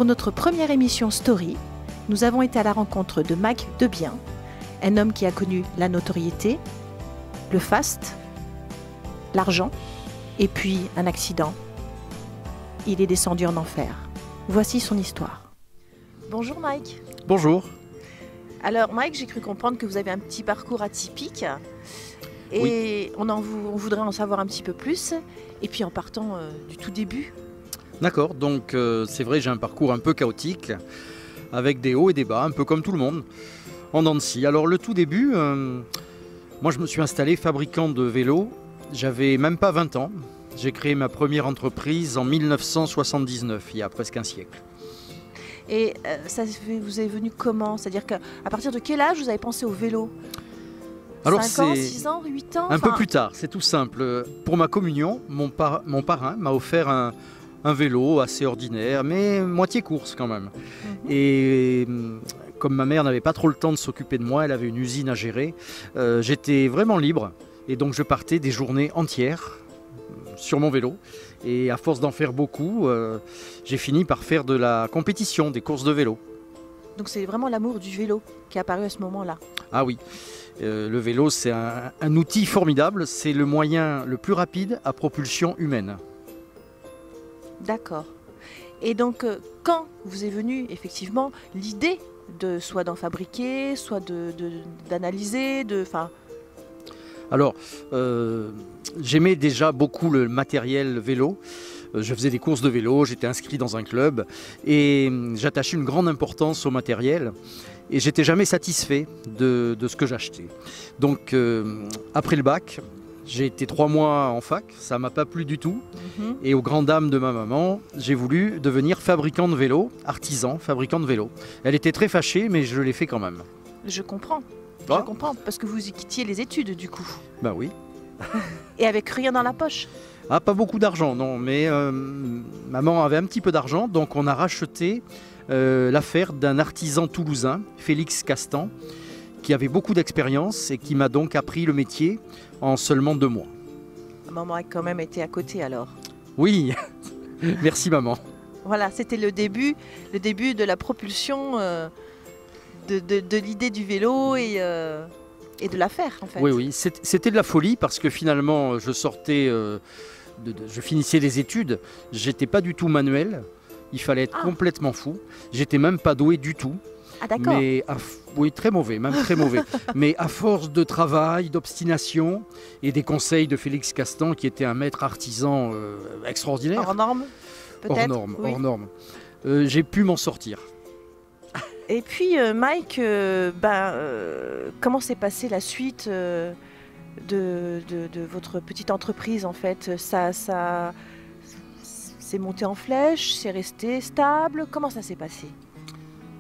notre première émission Story, nous avons été à la rencontre de Mike Debien, un homme qui a connu la notoriété, le faste, l'argent et puis un accident. Il est descendu en enfer. Voici son histoire. Bonjour Mike. Bonjour. Alors Mike, j'ai cru comprendre que vous avez un petit parcours atypique et oui. on voudrait en savoir un petit peu plus. Et puis en partant du tout début. D'accord, donc c'est vrai, j'ai un parcours un peu chaotique, avec des hauts et des bas, un peu comme tout le monde, en dents de scie. Alors le tout début, moi je me suis installé fabricant de vélos, j'avais même pas 20 ans. J'ai créé ma première entreprise en 1979, il y a presque un siècle. Et ça vous est venu comment? C'est-à-dire qu'à partir de quel âge vous avez pensé au vélo? Alors 5 ans, 6 ans, 8 ans? Un peu plus tard, c'est tout simple. Pour ma communion, mon parrain m'a offert un vélo assez ordinaire, mais moitié course quand même. Et comme ma mère n'avait pas trop le temps de s'occuper de moi, elle avait une usine à gérer, j'étais vraiment libre. Et donc je partais des journées entières sur mon vélo. Et à force d'en faire beaucoup, j'ai fini par faire de la compétition, des courses de vélo. Donc c'est vraiment l'amour du vélo qui est apparu à ce moment-là. Ah oui, le vélo c'est un outil formidable, c'est le moyen le plus rapide à propulsion humaine. D'accord. Et donc quand vous est venue effectivement l'idée de soit d'en fabriquer, soit d'analyser, Alors, j'aimais déjà beaucoup le matériel vélo. Je faisais des courses de vélo, j'étais inscrit dans un club et j'attachais une grande importance au matériel et j'étais jamais satisfait de ce que j'achetais. Donc après le bac, j'ai été 3 mois en fac, ça m'a pas plu du tout et aux grandes dames de ma maman, j'ai voulu devenir fabricant de vélo, artisan, fabricant de vélo. Elle était très fâchée mais je l'ai fait quand même. Je comprends. Je comprends, parce que vous y quittiez les études du coup. Ben oui. Et avec rien dans la poche? Ah, pas beaucoup d'argent, non, mais maman avait un petit peu d'argent, donc on a racheté l'affaire d'un artisan toulousain, Félix Castan, qui avait beaucoup d'expérience et qui m'a donc appris le métier en seulement 2 mois. Maman a quand même été à côté alors? Oui, merci maman. Voilà, c'était le début de la propulsion de l'idée du vélo et de l'affaire en fait. Oui, oui, c'était de la folie parce que finalement je sortais, je finissais les études, j'étais pas du tout manuel, il fallait être complètement fou, j'étais même pas doué du tout. Ah d'accord. Mais oui, très mauvais, même très mauvais. Mais à force de travail, d'obstination et des conseils de Félix Castan qui était un maître artisan extraordinaire. Hors norme peut-être? Hors norme, oui. hors norme. J'ai pu m'en sortir. Et puis Mike, comment s'est passée la suite de votre petite entreprise en fait? Ça c'est monté en flèche, c'est resté stable? Comment ça s'est passé?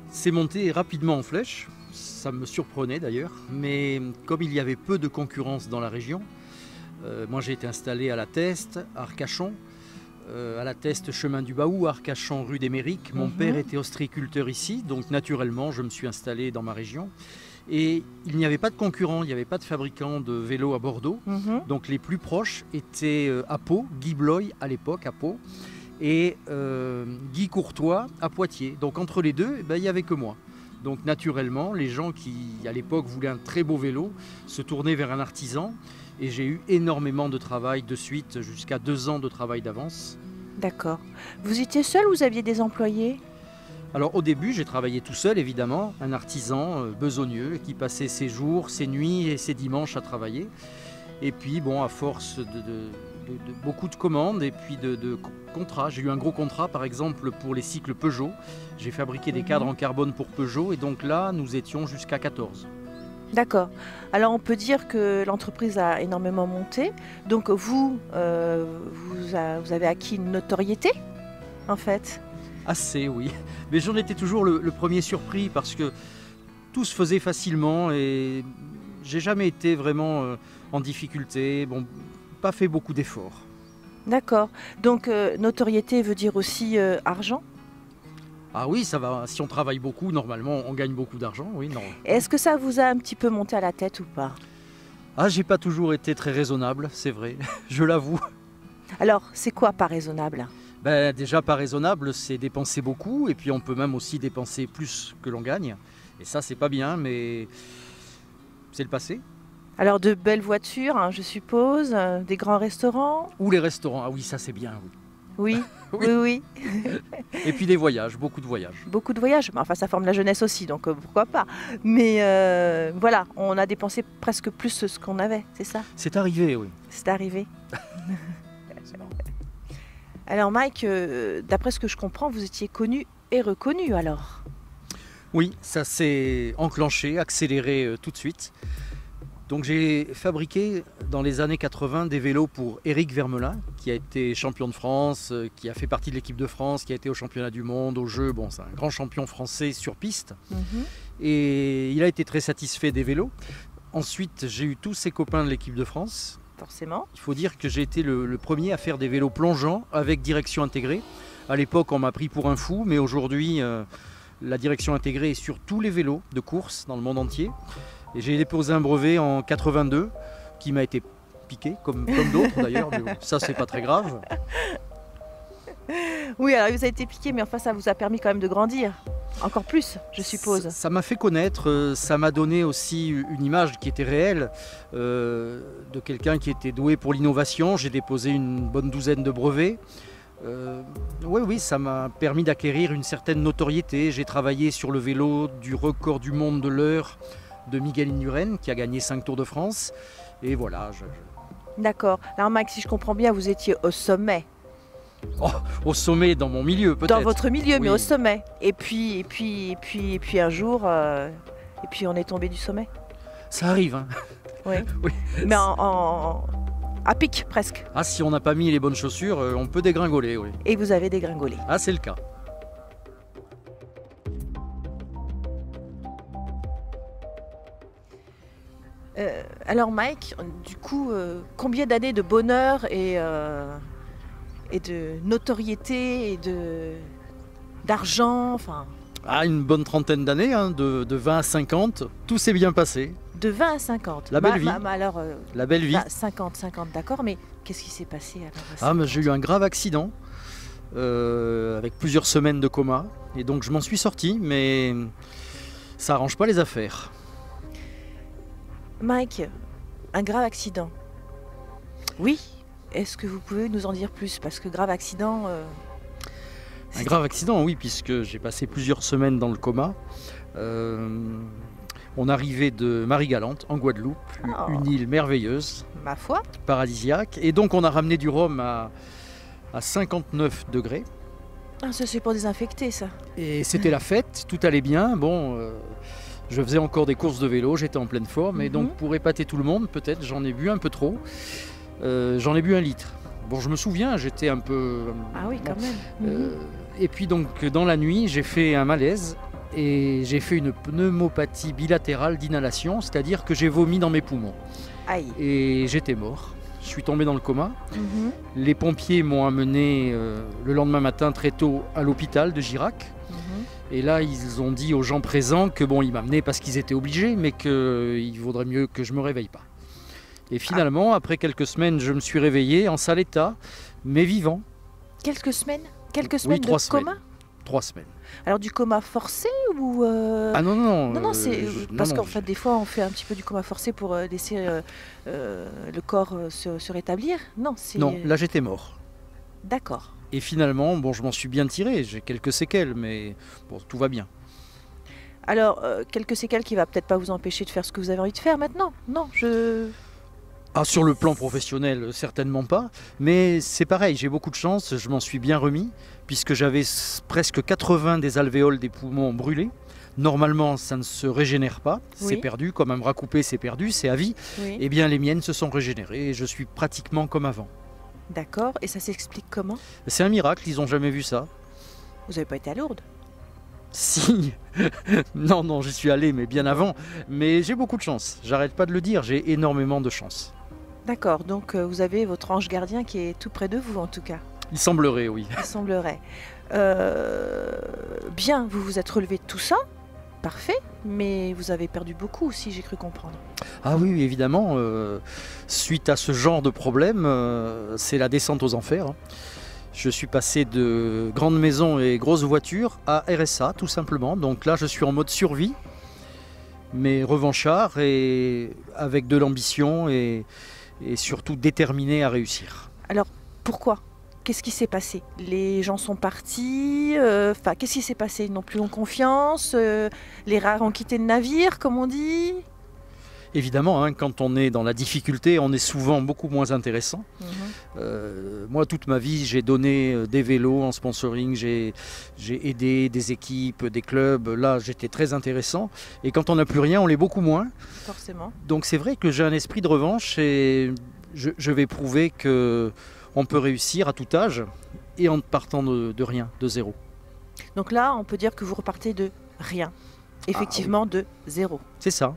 C'est monté rapidement en flèche, ça me surprenait d'ailleurs, mais comme il y avait peu de concurrence dans la région, moi j'ai été installé à La Teste, à Arcachon, à La Teste, chemin du Baou, Arcachon, rue des Mériques. Mon père était ostréiculteur ici, donc naturellement je me suis installé dans ma région. Et il n'y avait pas de concurrents, il n'y avait pas de fabricants de vélos à Bordeaux. Donc les plus proches étaient à Pau, Guy Bloy à l'époque à Pau, et Guy Courtois à Poitiers. Donc entre les deux, il n'y avait que moi. Donc naturellement, les gens qui à l'époque voulaient un très beau vélo se tournaient vers un artisan. Et j'ai eu énormément de travail de suite, jusqu'à 2 ans de travail d'avance. D'accord. Vous étiez seul ou vous aviez des employés? Alors au début, j'ai travaillé tout seul évidemment, un artisan besogneux qui passait ses jours, ses nuits et ses dimanches à travailler. Et puis bon, à force de beaucoup de commandes et puis de contrats, j'ai eu un gros contrat par exemple pour les cycles Peugeot. J'ai fabriqué des cadres en carbone pour Peugeot et donc là, nous étions jusqu'à 14. D'accord. Alors on peut dire que l'entreprise a énormément monté. Donc vous avez acquis une notoriété en fait? Assez, oui. Mais j'en étais toujours le premier surpris parce que tout se faisait facilement et j'ai jamais été vraiment en difficulté. Bon, pas fait beaucoup d'efforts. D'accord. Donc notoriété veut dire aussi argent? Ah oui, ça va. Si on travaille beaucoup, normalement, on gagne beaucoup d'argent. Oui, non. Est-ce que ça vous a un petit peu monté à la tête ou pas? Ah, j'ai pas toujours été très raisonnable, c'est vrai. Je l'avoue. Alors, c'est quoi pas raisonnable? Ben, déjà pas raisonnable, c'est dépenser beaucoup et puis on peut même aussi dépenser plus que l'on gagne. Et ça c'est pas bien, mais c'est le passé. Alors de belles voitures, hein, je suppose, des grands restaurants. Ou les restaurants, ah oui ça c'est bien. Oui, Oui. oui. Et puis des voyages, beaucoup de voyages. Beaucoup de voyages. Enfin, ça forme la jeunesse aussi, donc pourquoi pas. Mais voilà, on a dépensé presque plus ce qu'on avait, c'est ça? C'est arrivé, oui. C'est arrivé. Alors Mike, d'après ce que je comprends, vous étiez connu et reconnu alors. Oui, ça s'est enclenché, accéléré tout de suite. Donc j'ai fabriqué dans les années 80 des vélos pour Éric Vermelin, qui a été champion de France, qui a fait partie de l'équipe de France, qui a été au championnat du monde, aux Jeux. Bon, c'est un grand champion français sur piste. Et il a été très satisfait des vélos. Ensuite, j'ai eu tous ses copains de l'équipe de France. Forcément. Il faut dire que j'ai été le premier à faire des vélos plongeants avec direction intégrée. À l'époque, on m'a pris pour un fou, mais aujourd'hui, la direction intégrée est sur tous les vélos de course dans le monde entier. Et j'ai déposé un brevet en 82 qui m'a été piqué, comme d'autres d'ailleurs, mais bon, ça c'est pas très grave. Oui, alors il vous a été piqué, mais enfin ça vous a permis quand même de grandir. Encore plus, je suppose. Ça m'a fait connaître, ça m'a donné aussi une image qui était réelle de quelqu'un qui était doué pour l'innovation. J'ai déposé une bonne douzaine de brevets. Oui, ça m'a permis d'acquérir une certaine notoriété. J'ai travaillé sur le vélo du record du monde de l'heure de Miguel Indurain, qui a gagné 5 Tours de France. Et voilà. D'accord. Alors Max, si je comprends bien, vous étiez au sommet. Oh, au sommet dans mon milieu, peut-être. Dans votre milieu, Oui. mais au sommet. Et puis un jour, et puis on est tombé du sommet. Ça arrive, hein. Oui. Oui. Mais à pic presque. Ah, si on n'a pas mis les bonnes chaussures, on peut dégringoler, oui. Et vous avez dégringolé. Ah, c'est le cas. Alors Mike, du coup, combien d'années de bonheur et de notoriété et d'argent, enfin... Ah, une bonne trentaine d'années, hein, de 20 à 50, tout s'est bien passé. De 20 à 50. La belle vie. Alors, La belle vie. 50, d'accord, mais qu'est-ce qui s'est passé alors à Ah, mais 50? j'ai eu un grave accident, avec plusieurs semaines de coma, et donc je m'en suis sorti, mais ça arrange pas les affaires. Mike, un grave accident. Oui. Est-ce que vous pouvez nous en dire plus? Parce que grave accident... Un grave accident, oui, puisque j'ai passé plusieurs semaines dans le coma. On arrivait de Marie-Galante, en Guadeloupe, une île merveilleuse, Ma foi. paradisiaque. Et donc on a ramené du rhum à 59 degrés. Ah, ça c'est pour désinfecter, ça. Et c'était la fête, tout allait bien. Bon, je faisais encore des courses de vélo, j'étais en pleine forme. Et donc pour épater tout le monde, peut-être, j'en ai bu un peu trop. J'en ai bu 1 litre. Bon, je me souviens, j'étais un peu... Ah oui, quand même. Et puis donc dans la nuit, j'ai fait un malaise et j'ai fait une pneumopathie bilatérale d'inhalation, c'est-à-dire que j'ai vomi dans mes poumons. Aïe. Et j'étais mort. Je suis tombé dans le coma. Les pompiers m'ont amené le lendemain matin très tôt à l'hôpital de Girac. Et là, ils ont dit aux gens présents que bon, ils m'amenaient parce qu'ils étaient obligés, mais qu'il vaudrait mieux que je me réveille pas. Et finalement, après quelques semaines, je me suis réveillé en sale état, mais vivant. Quelques semaines de 3 semaines. coma? 3 semaines. Alors du coma forcé ou... Ah non, non. Non, c'est parce non, qu'en fait, des fois, on fait un petit peu du coma forcé pour laisser le corps se rétablir. Non, c'est... Non, là j'étais mort. D'accord. Et finalement, bon, je m'en suis bien tiré. J'ai quelques séquelles, mais bon, tout va bien. Alors, quelques séquelles qui va peut-être pas vous empêcher de faire ce que vous avez envie de faire maintenant. Non, Ah, sur le plan professionnel, certainement pas. Mais c'est pareil, j'ai beaucoup de chance, je m'en suis bien remis, puisque j'avais presque 80 des alvéoles des poumons brûlés. Normalement, ça ne se régénère pas, c'est Oui. perdu, comme un bras coupé, c'est perdu, c'est à vie. Oui. Eh bien, les miennes se sont régénérées et je suis pratiquement comme avant. D'accord. Et ça s'explique comment? C'est un miracle, ils n'ont jamais vu ça. Vous n'avez pas été à Lourdes? Si, non, j'y suis allé, mais bien avant. Mais j'ai beaucoup de chance, j'arrête pas de le dire, j'ai énormément de chance. D'accord. Donc, vous avez votre ange gardien qui est tout près de vous, en tout cas. Il semblerait, oui. Il semblerait. Bien, vous vous êtes relevé de tout ça. Parfait. Mais vous avez perdu beaucoup aussi, j'ai cru comprendre. Ah oui, évidemment, suite à ce genre de problème, c'est la descente aux enfers. Je suis passé de grandes maisons et grosses voitures à RSA, tout simplement. Donc là, je suis en mode survie, mais revanchard et avec de l'ambition et surtout déterminé à réussir. Alors, pourquoi? Qu'est-ce qui s'est passé? Les gens sont partis, qu'est-ce qui s'est passé? Ils n'ont plus en confiance, les rares ont quitté le navire, comme on dit? Évidemment, hein, quand on est dans la difficulté, on est souvent beaucoup moins intéressant. Moi, toute ma vie, j'ai donné des vélos en sponsoring, j'ai aidé des équipes, des clubs. Là, j'étais très intéressant. Et quand on n'a plus rien, on l'est beaucoup moins. Forcément. Donc c'est vrai que j'ai un esprit de revanche et je vais prouver qu'on peut réussir à tout âge et en partant de rien, de zéro. Donc là, on peut dire que vous repartez de rien. Effectivement, de zéro. C'est ça.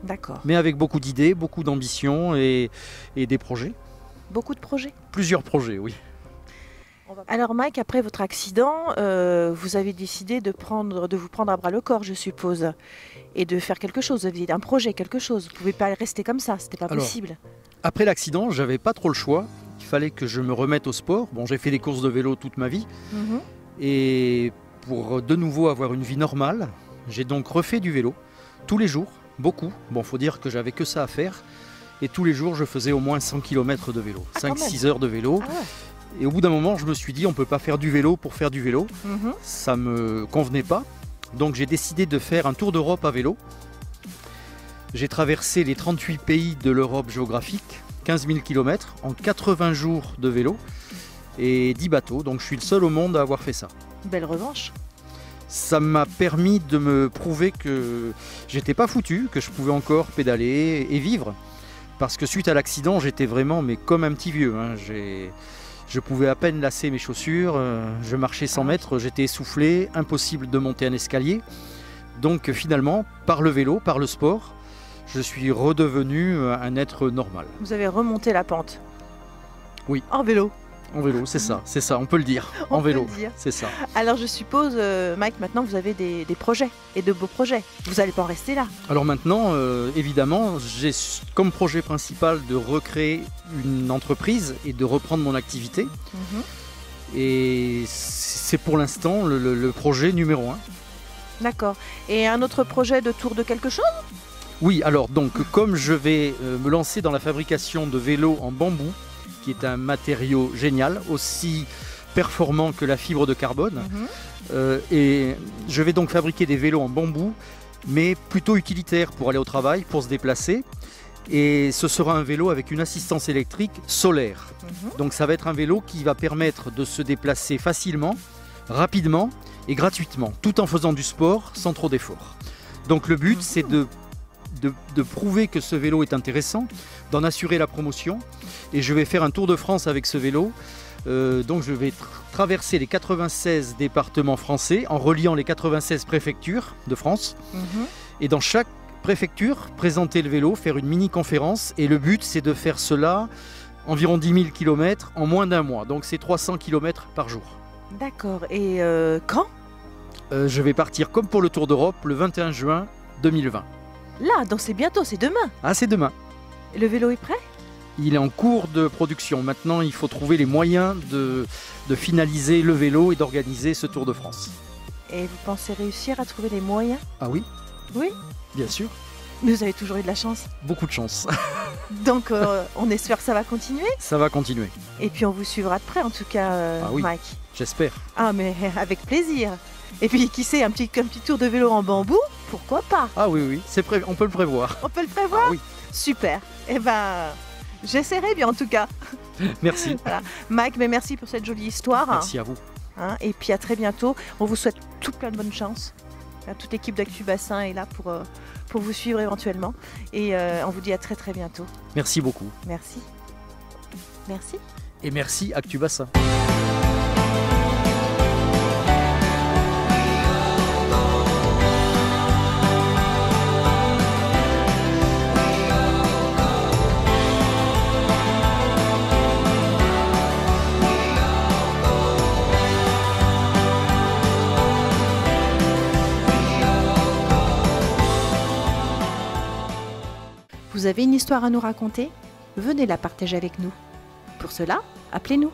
D'accord. Mais avec beaucoup d'idées, beaucoup d'ambition et des projets. Beaucoup de projets? Plusieurs projets, oui. Alors Mike, après votre accident, vous avez décidé de vous prendre à bras le corps, je suppose, et de faire quelque chose. Vous aviez un projet, quelque chose. Vous ne pouvez pas rester comme ça, c'était pas possible. Après l'accident, j'avais pas trop le choix. Il fallait que je me remette au sport. Bon, j'ai fait des courses de vélo toute ma vie. Et pour de nouveau avoir une vie normale, j'ai donc refait du vélo tous les jours. Beaucoup. Bon, faut dire que j'avais que ça à faire. Et tous les jours, je faisais au moins 100 km de vélo. 5-6 heures de vélo. Ah ouais. Et au bout d'un moment, je me suis dit, on ne peut pas faire du vélo pour faire du vélo. Ça ne me convenait pas. Donc j'ai décidé de faire un tour d'Europe à vélo. J'ai traversé les 38 pays de l'Europe géographique, 15 000 km en 80 jours de vélo et 10 bateaux. Donc je suis le seul au monde à avoir fait ça. Belle revanche. Ça m'a permis de me prouver que j'étais pas foutu, que je pouvais encore pédaler et vivre. Parce que suite à l'accident, j'étais vraiment comme un petit vieux. Hein. Je pouvais à peine lasser mes chaussures, je marchais 100 mètres, j'étais essoufflé, impossible de monter un escalier. Donc finalement, par le vélo, par le sport, je suis redevenu un être normal. Vous avez remonté la pente? Oui. En vélo? En vélo, c'est ça, on peut le dire. En vélo, c'est ça. Alors je suppose, Mike, maintenant vous avez des projets, et de beaux projets. Vous n'allez pas en rester là? Alors maintenant, évidemment, j'ai comme projet principal de recréer une entreprise et de reprendre mon activité. Et c'est pour l'instant le projet numéro 1. D'accord. Et un autre projet de tour de quelque chose? Oui, alors donc comme je vais me lancer dans la fabrication de vélos en bambou, qui est un matériau génial, aussi performant que la fibre de carbone. Et je vais donc fabriquer des vélos en bambou, mais plutôt utilitaires pour aller au travail, pour se déplacer. Et ce sera un vélo avec une assistance électrique solaire. Donc ça va être un vélo qui va permettre de se déplacer facilement, rapidement et gratuitement, tout en faisant du sport sans trop d'efforts. Donc le but, c'est de prouver que ce vélo est intéressant, d'en assurer la promotion. Et je vais faire un tour de France avec ce vélo. Donc je vais traverser les 96 départements français en reliant les 96 préfectures de France. Et dans chaque préfecture, présenter le vélo, faire une mini-conférence. Et le but, c'est de faire cela environ 10 000 km en moins d'un mois. Donc c'est 300 km par jour. D'accord. Et quand? Je vais partir comme pour le Tour d'Europe le 21 juin 2020. Là, donc c'est bientôt, c'est demain. Ah, c'est demain. Et le vélo est prêt? Il est en cours de production. Maintenant, il faut trouver les moyens de finaliser le vélo et d'organiser ce Tour de France. Et vous pensez réussir à trouver les moyens? Ah oui? Oui? Bien sûr. Mais vous avez toujours eu de la chance. Beaucoup de chance. Donc on espère que ça va continuer. Ça va continuer. Et puis on vous suivra de près en tout cas, ah oui, Mike. J'espère. Ah mais avec plaisir. Et puis qui sait, un petit tour de vélo en bambou, pourquoi pas? Ah oui, on peut le prévoir. On peut le prévoir? Ah oui. Super. Eh ben, j'essaierai bien en tout cas. Merci. Voilà. Mike, mais merci pour cette jolie histoire. Merci à vous. Et puis à très bientôt. On vous souhaite tout plein de bonne chance. Toute l'équipe d'Actu Bassin est là pour vous suivre éventuellement. Et on vous dit à très bientôt. Merci beaucoup. Merci. Merci. Et merci Actu Bassin. Vous avez une histoire à nous raconter? Venez la partager avec nous. Pour cela, appelez-nous.